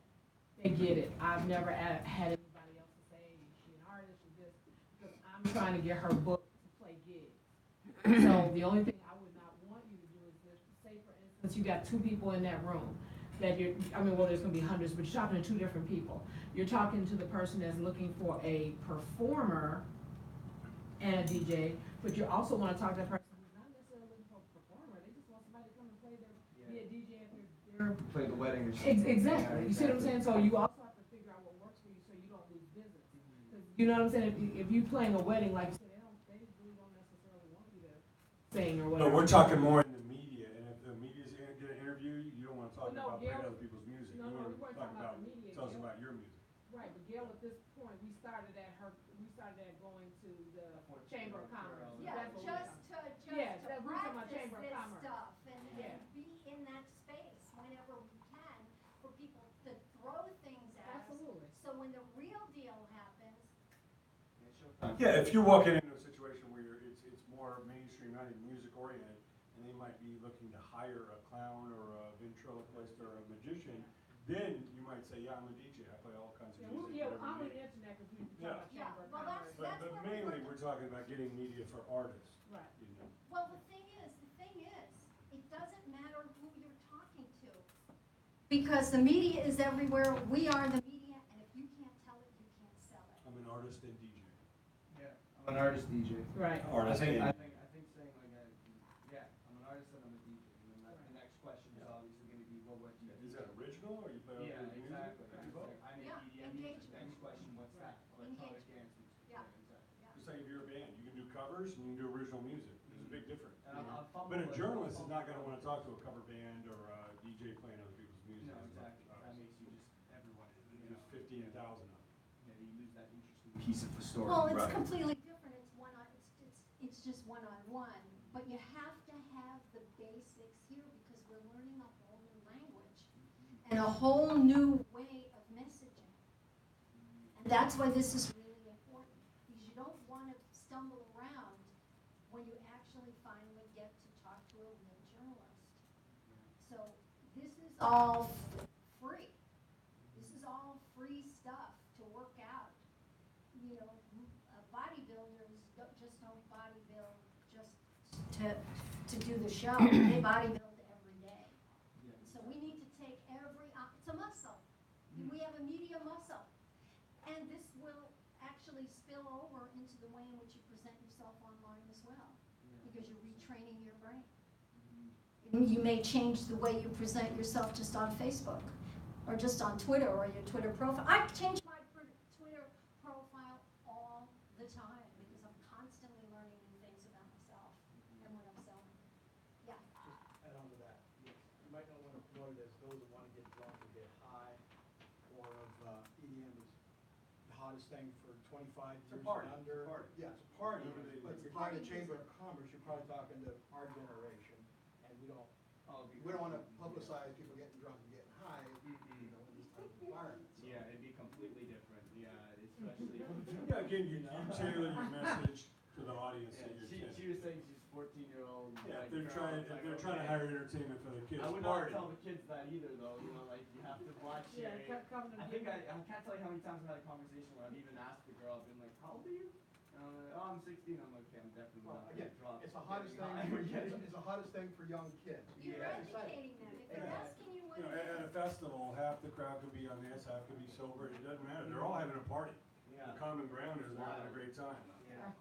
They get it. I've never had anybody else to say, she an artist, she this, because I'm trying to get her booked to play gigs. So the only thing I would not want you to do is just say, for instance, you got 2 people in that room that there's gonna be hundreds, but you're talking to 2 different people. You're talking to the person that's looking for a performer and a DJ, but you also wanna talk to the person who's not necessarily looking for a performer, they just want somebody to come and play be a DJ at their Play the wedding or something. Exactly, you see what I'm saying? So you also have to figure out what works for you so you don't lose business. 'Cause you know what I'm saying? If you playing a wedding, like you said, they really don't necessarily want you to sing or No, whatever. we're talking more in the media, and if the media's gonna get an interview, you don't wanna talk Well, no, about playing Gail- other people's music. no, You no, wanna we weren't talk talking about the media, tell us Gail. about your music. Right, but Gail, at this point, we started at going to the Chamber of Commerce. Yeah, That's what we just talking to, Yeah, just that to we're talking about practice Chamber of this Commerce. stuff and Yeah. be in that space whenever we can for people to throw things at us. Absolutely. So when the real deal happens, Yeah, if you're walking into a situation where it's more mainstream, not even music oriented, and they might be looking to hire a clown or a ventriloquist or a magician, then you might say, yeah, I'm a DJ, I play all kinds of music. whatever I'm on you the need." internet because we Yeah. talk about Yeah, Chamber of well, Commerce. But what we're mainly, looking- we're talking about getting media for artists, Right. you know. well, the thing is, it doesn't matter who you're talking to. Because the media is everywhere, we are the media, and if you can't tell it, you can't sell it. I'm an artist and DJ. Yeah. I'm an artist DJ. Right. Artist and I think saying like I'm an artist and I'm a DJ. And then the next question is obviously going to be, well, what do you do? Is that original, or you play Yeah, other people's exactly. music? It's like, I make Yeah, EDM music. engagement. Next question, what's that? Electronic Engagement. dance music. Yeah. Exactly. Just like if you're a band, you can do covers and you can do original music. There's a big difference. And I'll fumble But a with- journalist is not gonna wanna talk to a cover band or a DJ playing other people's music. No, exactly. That makes you just everyone. There's 15,000 of them. Yeah, you lose that interesting piece of the story. Well, it's Right. completely different, it's just one-on-one, but you have to have the basics here because we're learning a whole new language and a whole new way of messaging. And that's why this is really important, because you don't wanna stumble around when you actually finally get to talk to a real journalist. So this is all free. This is all free stuff to work out. You know, bodybuilders just don't bodybuild just to do the show. They bodybuild every day. Yeah. So we need to take it's a muscle. We have a media muscle. And this will actually spill over into the way in which you present yourself online as well, because you're retraining your brain. You may change the way you present yourself just on Facebook, or just on Twitter, or your Twitter profile. I change my Twitter profile all the time, because I'm constantly learning new things about myself and what I'm selling. Yeah. Add on to that, you might not want to promote it as those that want to get drunk or get high, or of EDM is the hottest thing for 25 It's a years party. and under. It's a party. Yeah, it's a party, Everybody- but if you're Party talking to Chamber of music. Commerce, you're probably talking to our generation, and we don't want to publicize people getting drunk and getting high, you know, in these type of environments. So- Yeah, it'd be completely different. Yeah, especially. Yeah, again, you tailor your message to the audience Yeah, that you're she intending. was saying she's 14-year-old. Yeah, like, if girl, it's like, they're trying to okay. hire entertainment for their kids' I would not party. tell the kids that either, though. You know, like you have to watch. Yeah, come to I think I can't tell you how many times I've had a conversation where I've even asked the girl, I've been like, how old are you? And I'm like, oh, I'm 16. I'm like, okay, I'm definitely Well, not again, gonna drop. it's the hottest getting thing, high. it's the hottest thing for young kids. You're Yeah. educating them. If they're Yeah. asking you what You know, it at a is, festival, half the crowd could be on this, half could be sober, it doesn't matter, they're all having a party. Yeah. The common ground is they're having a great time. Yeah.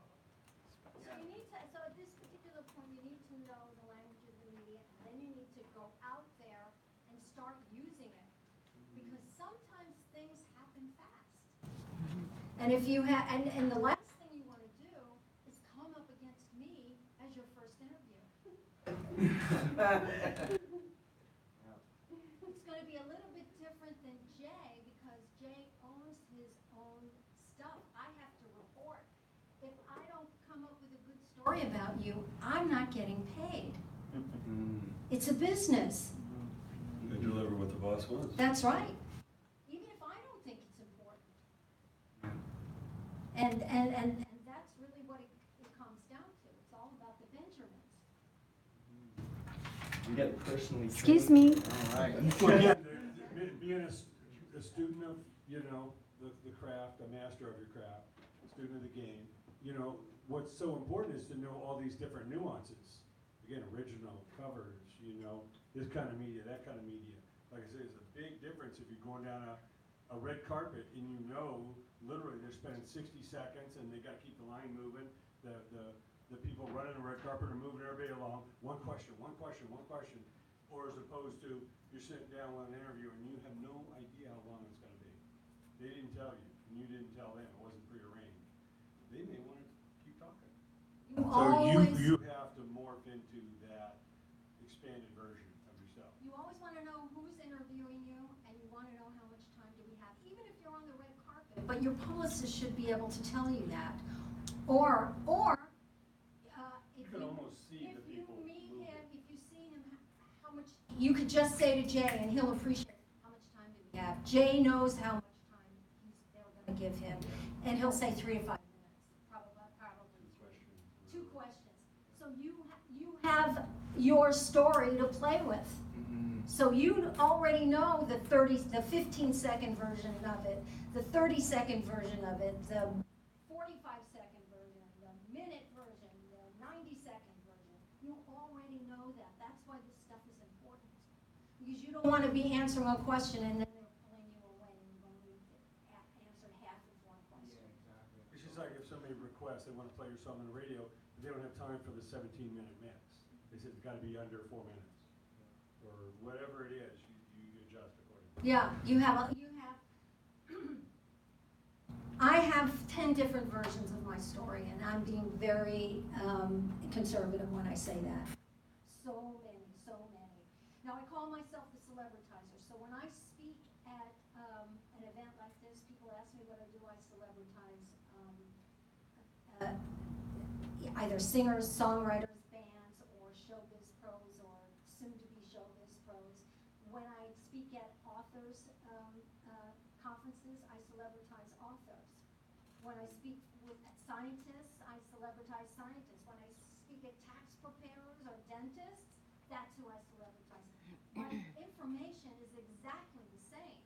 so you need to, so at this particular point, you need to know the language of the media, and then you need to go out there and start using it. Because sometimes things happen fast. And if you and the last thing you wanna do is come up against me as your first interview. It's gonna be a little bit different than Jay, because Jay owns his own stuff. I have to report. If I don't come up with a good story about you, I'm not getting paid. It's a business. They deliver what the boss wants. That's right. Even if I don't think it's important. And that's really what it comes down to. It's all about the Benjamins. I'm getting personally. Excuse me. All right. Well, again, being a student of, you know, the craft, a master of your craft, a student of the game, you know, what's so important is to know all these different nuances. Again, original, covers, you know, this kind of media, that kind of media. Like I said, it's a big difference if you're going down a red carpet and you know, literally, they're spending 60 seconds and they gotta keep the line moving. The people running the red carpet are moving everybody along. One question, one question, one question. Or as opposed to, you're sitting down with an interview and you have no idea how long it's gonna be. They didn't tell you, and you didn't tell them, it wasn't prearranged. They may wanna keep talking. You So always, you have to morph into that expanded version of yourself. you always wanna know who's interviewing you, and you wanna know how much time do we have, even if you're on the red carpet. But your publicist should be able to tell you that. Or, You can almost see the if you people meet moving. him, if you see him, how much, you could just say to Jay, and he'll appreciate, how much time do we have? Jay knows how much time they're gonna give him, and he'll say 3 to 5 minutes, probably Two 2 questions. So you have your story to play with. So you already know the 15-second version of it, the 30-second version of it, the 45-second version, the minute version, the 90-second version. You already know that. That's why this stuff is important. Because you don't want to be answering a question and then they're pulling you away and you've only answered half of one question. Yeah, exactly. It's just like if somebody requests, they wanna play your song on the radio, but they don't have time for the 17-minute mix. They said it's gotta be under 4 minutes. Or whatever it is, you adjust accordingly. Yeah, I have 10 different versions of my story, and I'm being very conservative when I say that. So many. Now, I call myself the celebritizer, so when I speak at an event like this, people ask me what I do. I celebritize either singers, songwriters, bands, or showbiz pros, or soon-to-be showbiz pros. When I speak at authors' conferences, I celebritize authors. When I speak with scientists, I celebritize scientists. When I speak at tax preparers or dentists, that's who I celebritize. My information is exactly the same,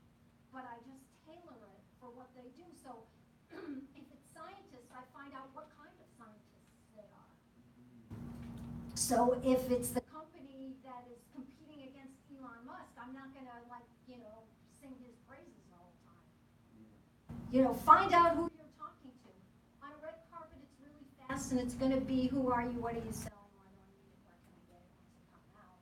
but I just tailor it for what they do. So if it's scientists, I find out what kind of scientists they are. So if it's the company that is competing against Elon Musk, I'm not gonna sing his praises the whole time. Find out who you're talking to. On a red carpet, it's really fast and it's gonna be, who are you, what are you selling, why do I need it, where can I get it, when's it come out?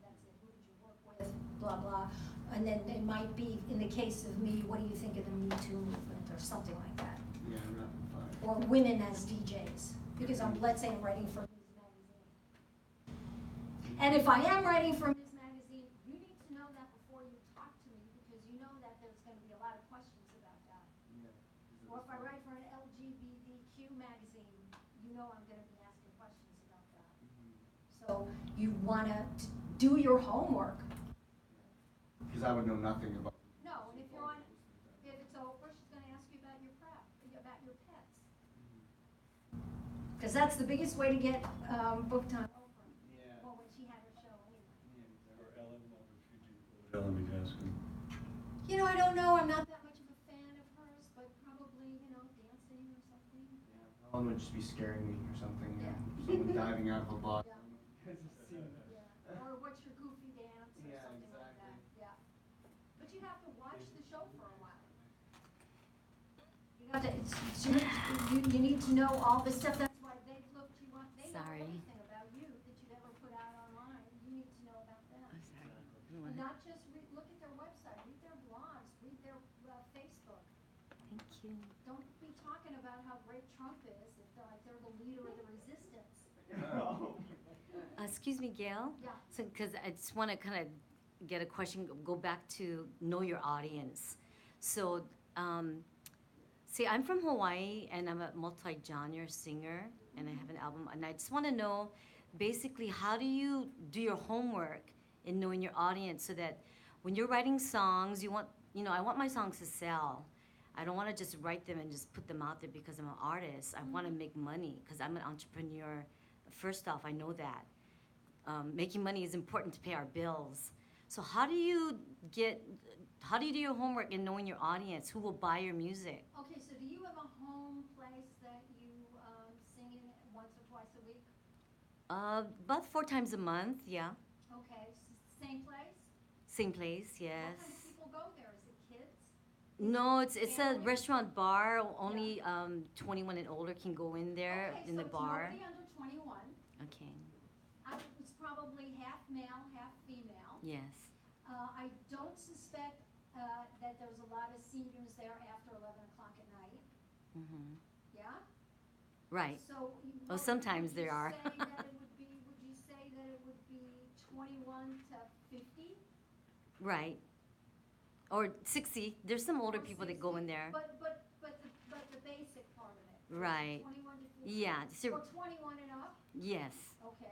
That's it, who did you work with, blah, blah. And then it might be, in the case of me, what do you think of the Me Too movement, or something like that. Yeah, rapid fire. Or women as DJs, because let's say I'm writing for Ms. Magazine. And if I am writing for Ms. Magazine, you need to know that before you talk to me, because you know that there's gonna be a lot of questions about that. Yeah. Or if I write for an LGBTQ magazine, you know I'm gonna be asking questions about that. So you wanna do your homework. Because I would know nothing about. No, and if it's Oprah, she's gonna ask you about your pets. Because that's the biggest way to get book time over. Yeah. Well, when she had her show anyway. Or Ellen, what would Ellen be asking? You know, I don't know, I'm not that much of a fan of hers, but probably, you know, dancing or something. Yeah, Ellen would just be scaring me or something, Yeah. someone diving out of a box. Yeah. Yeah. Yeah. Or what's your goofy dance or Yeah, something like that, exactly. yeah. But you have to watch the show for a while. You have to, you need to know all the stuff, that's why they've looked you up, they know Sorry. everything about you that you'd ever put out online, you need to know about them. I'm sorry. I don't And wanna- not just look at their website, read their blogs, read their Facebook. Thank you. Don't be talking about how great Trump is if they're like they're the leader of the resistance. Excuse me, Gail? Yeah. So, because I just want to kind of get a question, go back to know your audience. So, see, I'm from Hawaii, and I'm a multi-genre singer, and I have an album, and I just want to know, basically, how do you do your homework in knowing your audience so that when you're writing songs, you want, you know, I want my songs to sell. I don't want to just write them and just put them out there because I'm an artist. I want to make money because I'm an entrepreneur. First off, I know that. Making money is important to pay our bills. So how do you do your homework in knowing your audience? Who will buy your music? Okay, so do you have a home place that you sing in once or twice a week? About 4 times a month, yeah. Okay, same place? Same place, What yes. kind of people go there? Is it kids? No, it's a Family? restaurant bar. Only 21 and older can go in there Okay, in the so bar. it's nobody under 21. Okay. It's probably half male, half female. Yes. I don't suspect that there's a lot of seniors there after 11 o'clock at night. Mm-hmm. Yeah? Right. So. Well, sometimes there are. Would you say that it would be 21 to 50? Right. Or 60. There's some older Or people that go in 60? there. But the basic part of it. Right. 21 to 50? Yeah. So, Or 21 and up? yes. Okay.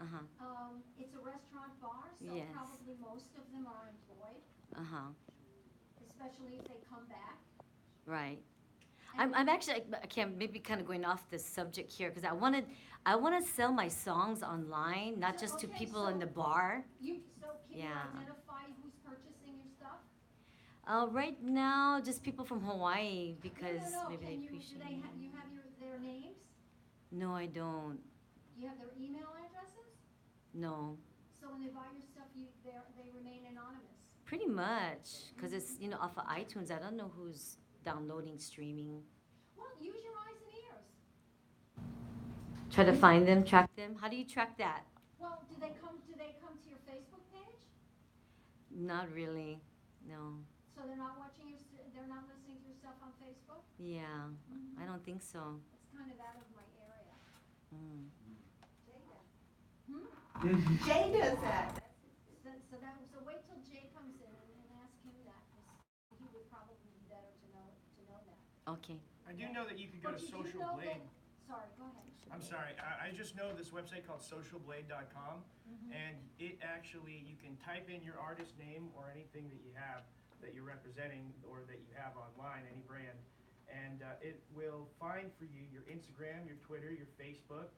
Uh-huh. It's a restaurant bar, so Yes. probably most of them are employed, Uh-huh. especially if they come back. Right. And- I'm actually, okay, I'm maybe kind of going off the subject here because I want to sell my songs online, not So, just to okay, people in so- the bar. So can you Yeah. identify who's purchasing your stuff? Right now, just people from Hawaii because No, maybe they can you, appreciate do they it. you have their names? No, I don't. You have their email addresses? No. So when they buy your stuff, they remain anonymous? Pretty much, because it's, you know, off of iTunes. I don't know who's downloading, streaming. Well, use your eyes and ears. Try to find them, track them. How do you track that? Well, do they come to your Facebook page? Not really. No. So they're not they're not listening to your stuff on Facebook? Yeah, I don't think so. It's kind of out of my area. Mm. Jay does that. So wait till Jay comes in and ask him that, because he would probably be better to know that. Okay. I do know that you can go But to you do Social know Blade. Sorry, go ahead. I'm sorry, I just know this website called socialblade.com, Mm-hmm. and it actually, you can type in your artist name or anything that you have that you're representing or that you have online, any brand, and it will find for you your Instagram, your Twitter, your Facebook,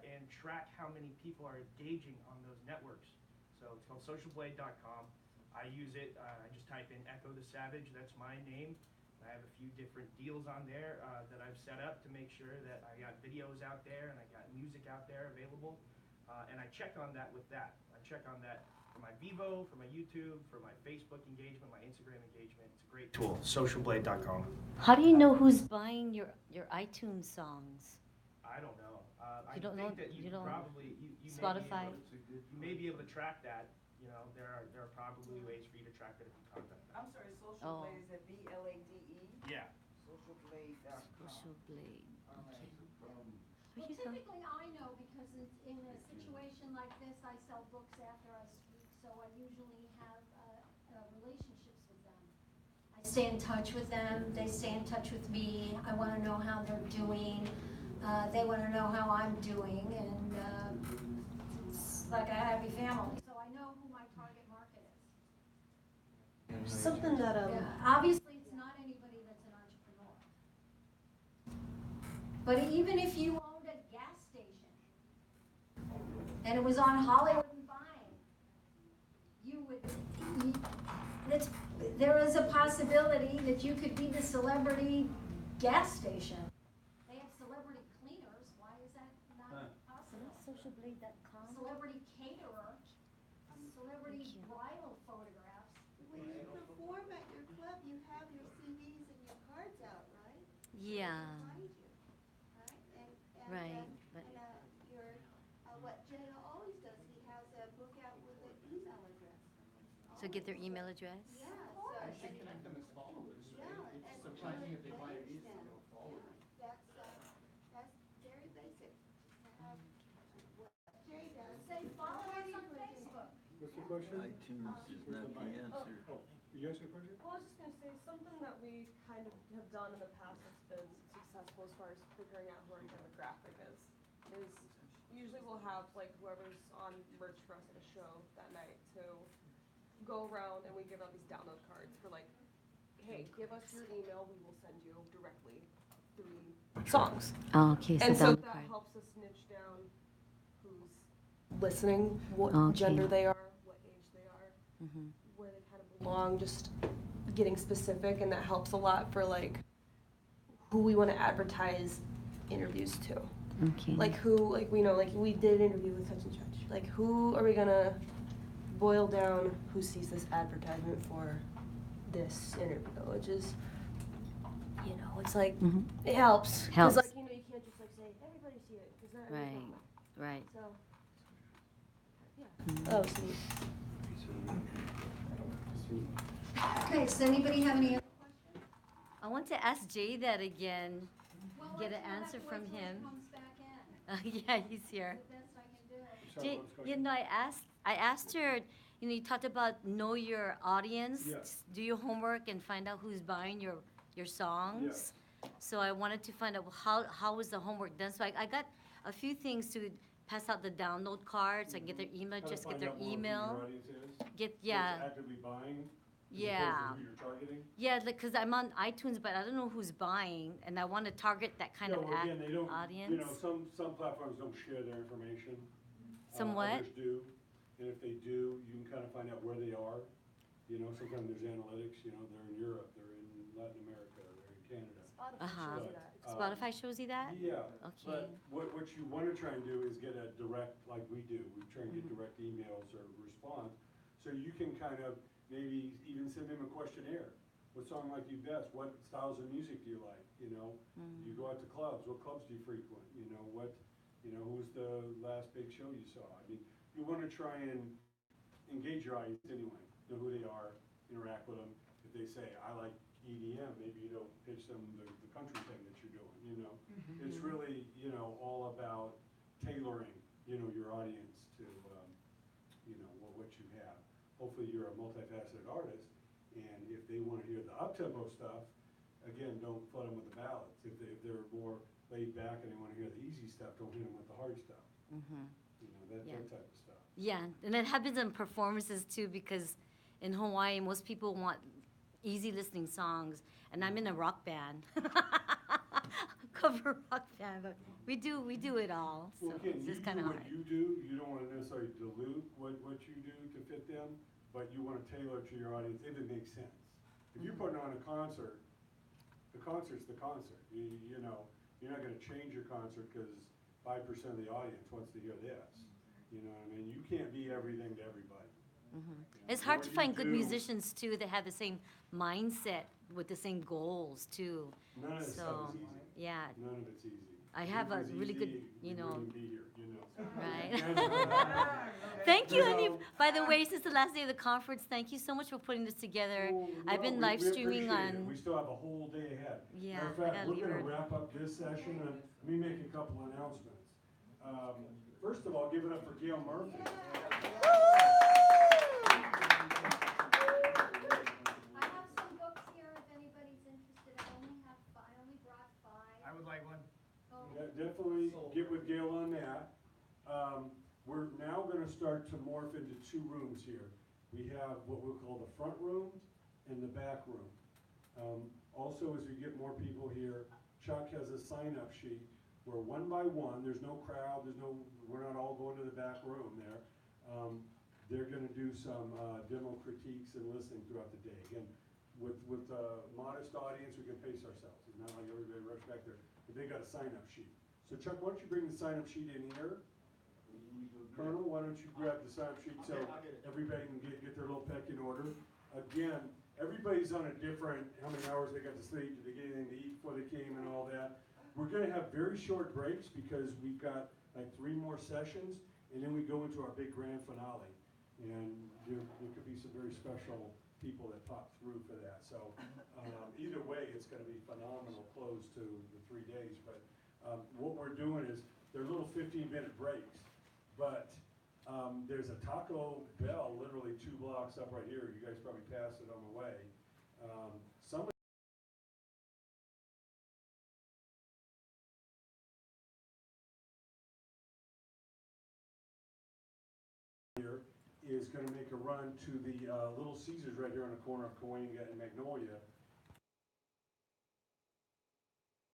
and track how many people are engaging on those networks. So it's called socialblade.com. I use it, I just type in Echo the Savage, that's my name. I have a few different deals on there that I've set up to make sure that I got videos out there and I got music out there available. And I check on that with that. I check on that for my Vivo, for my YouTube, for my Facebook engagement, my Instagram engagement. It's a great tool, socialblade.com. How do you know who's buying your iTunes songs? I don't know. I You don't think know- that you you don't- probably, you Spotify? may be able to track that. You know, there are probably ways for you to track that if you contact them. I'm sorry, Social Oh. Blade, is it BLADE? Yeah. Socialblade.com. Social Blade. All right. Well, Are you done? typically I know, because in a situation like this, I sell books after I speak, so I usually have relationships with them. I stay in touch with them, they stay in touch with me, I want to know how they're doing, they want to know how I'm doing, and it's like a happy family, so I know who my target market is. Something that, Yeah, obviously, it's not anybody that's an entrepreneur. But even if you owned a gas and it was on Hollywood and Vine, there is a possibility that you could be the celebrity gas station. They have celebrity cleaners, why is that not possible? Socialblade.com. Celebrity caterer, celebrity bridal photographs. When you perform at your club, you have your CDs and your cards out, right? Yeah, Behind you, right? right, but, What Jay always does, he has a book out with an email address. so get their email address? Yeah, I should connect them as followers, right? Yeah, It's surprising if they buy it easy to go forward. That's very basic. To have what Jay does. Say, follow us on Facebook. What's the question? iTunes is not the answer. Oh, you asked a question? Well, I was just gonna say, something that we kind of have done in the past that's been successful as far as figuring out who our demographic is usually we'll have like whoever's on merch for us at a show that night to go around and we give out these download cards for like, hey, give us your email, we will send you directly 3 songs. Oh, okay, so And so download that card. helps us niche down who's listening, what Okay. gender they are, what age they are, Mhm. where they kind of belong, just getting specific, and that helps a lot for like who we want to advertise interviews to. Okay. Like who, like we know, like we did an interview with such and such. Like who are we gonna boil down who sees this advertisement for this interview, which is, you know, it's like, Mhm. it helps. Helps. Cause like, you know, you can't just like say, everybody see it, cause that Right, right. So, yeah. Mhm. That was neat. Okay, does anybody have any other questions? I want to ask Jay that again. Well, Get we'll an have answer to from wait till he him. comes back in. Yeah, he's here. The best I can do. Sorry, Jay, what was the you question? know, I asked her, you know, you talked about know your audience, Yes. do your homework and find out who's buying your songs. Yes. So I wanted to find out how was the homework done. So I got a few things to pass out the download cards. I can get their email, How to just get find their out more who email. your audience is? Get, Who's yeah, actively buying? As Yeah. opposed to who you're targeting? yeah, because I'm on iTunes, but I don't know who's buying, and I want to target that kind Yeah, of well, again, they don't, audience. you know, some platforms don't share their information. Somewhat? Others do, and if they do, you can kind of find out where they are. You know, sometimes there's analytics, you know, they're in Europe, they're in Latin America, they're in Canada. Spotify Uh-huh. shows you that. Spotify shows you that? Yeah, Okay. but what you want to try and do is get a direct, like we do, we try and get Mhm. direct emails or response. So you can kind of maybe even send them a questionnaire. What song like you best? What styles of music do you like? You know, Mm. you go out to clubs, what clubs do you frequent? You know, who's the last big show you saw? I mean, you want to try and engage your audience anyway, know who they are, interact with them. If they say, I like EDM, maybe you don't pitch them the country thing that you're doing, you know? It's really, you know, all about tailoring, you know, your audience to, you know, what you have. Hopefully you're a multifaceted artist, and if they want to hear the up-tempo stuff, again, don't flood them with the ballads. If they're more laid back and they want to hear the easy stuff, don't hit them with the hard stuff, Mhm. you know, that Yeah. type of stuff. Yeah, and it happens in performances too, because in Hawaii, most people want easy listening songs, and I'm in a rock band. Cover rock band, but we do it all, so Well, again, it's you just do kind of hard. what you do, you don't want to necessarily dilute what you do to fit them, but you want to tailor it to your audience if it makes sense. If you're putting on a concert, the concert's the concert. You know, you're not gonna change your concert because 5% of the audience wants to hear this. You know what I mean? You can't be everything to everybody. Mhm. You know, It's hard to what you find good do- musicians too that have the same mindset with the same goals too. None of this stuff So, is easy. yeah, None of it's easy. I If have it a was really easy, good, we you know, wouldn't be here, you know. right? Thank you, You honey. know. By the way, since the last day of the conference, thank you so much for putting this together. I've been Well, live we streaming appreciate it. on. We still have a whole day ahead. Yeah, Matter of I fact, gotta we're leave gonna early. wrap up this session, and let me make a couple announcements. First of all, give it up for Gail Murphy. I have some books here if anybody's interested. I only brought 5. I would like one. Oh, Yeah, definitely get with Gail on that. We're now gonna start to morph into 2 rooms here. We have what we'll call the front room and the back room. Also, as we get more people here, Chuck has a sign-up sheet where one by one, there's no crowd, we're not all going to the back room there. They're gonna do some demo critiques and listening throughout the day. Again, with a modest audience, we can pace ourselves. It's not like everybody rush back there, but they got a sign-up sheet. So Chuck, why don't you bring the sign-up sheet in here? Colonel, why don't you grab the sign-up sheet so I'll get it. everybody can get their little pecking order? Again, everybody's on a different, how many hours they got to sleep, did they get anything to eat before they came and all that. We're gonna have very short breaks because we've got like 3 more sessions, and then we go into our big grand finale. And there could be some very special people that pop through for that. So either way, it's gonna be phenomenal close to the 3 days. But what we're doing is, they're little 15-minute breaks. But there's a Taco Bell literally 2 blocks up right here. You guys probably passed it on the way. Some here is going to make a run to the Little Caesars right here on the corner of Cahuenga and Magnolia